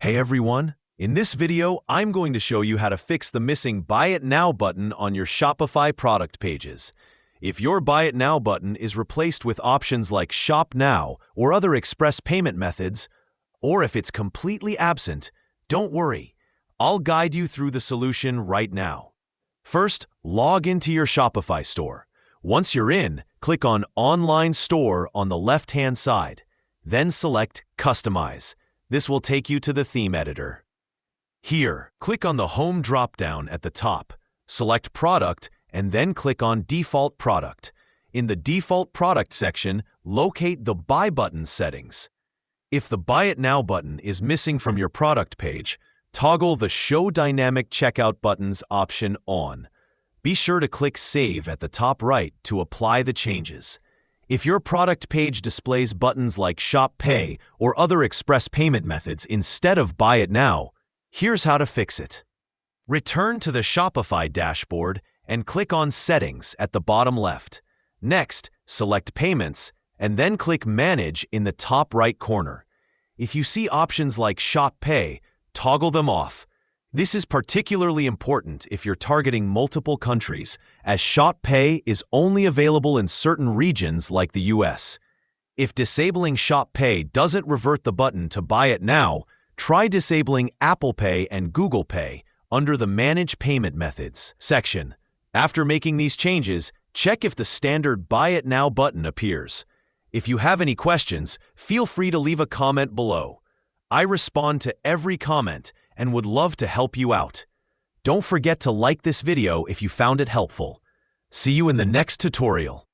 Hey everyone! In this video, I'm going to show you how to fix the missing Buy It Now button on your Shopify product pages. If your Buy It Now button is replaced with options like Shop Now or other express payment methods, or if it's completely absent, don't worry. I'll guide you through the solution right now. First, log into your Shopify store. Once you're in, click on Online Store on the left-hand side. Then select Customize. This will take you to the theme editor. Here, click on the Home drop-down at the top, select Product, and then click on Default Product. In the Default Product section, locate the Buy button settings. If the Buy It Now button is missing from your product page, toggle the Show Dynamic Checkout buttons option on. Be sure to click Save at the top right to apply the changes. If your product page displays buttons like Shop Pay or other express payment methods instead of Buy It Now, here's how to fix it. Return to the Shopify dashboard and click on Settings at the bottom left. Next, select Payments and then click Manage in the top right corner. If you see options like Shop Pay, toggle them off. This is particularly important if you're targeting multiple countries, as Shop Pay is only available in certain regions like the US. If disabling Shop Pay doesn't revert the button to Buy It Now, try disabling Apple Pay and Google Pay under the Manage Payment Methods section. After making these changes, check if the standard Buy It Now button appears. If you have any questions, feel free to leave a comment below. I respond to every comment and would love to help you out. Don't forget to like this video if you found it helpful. See you in the next tutorial.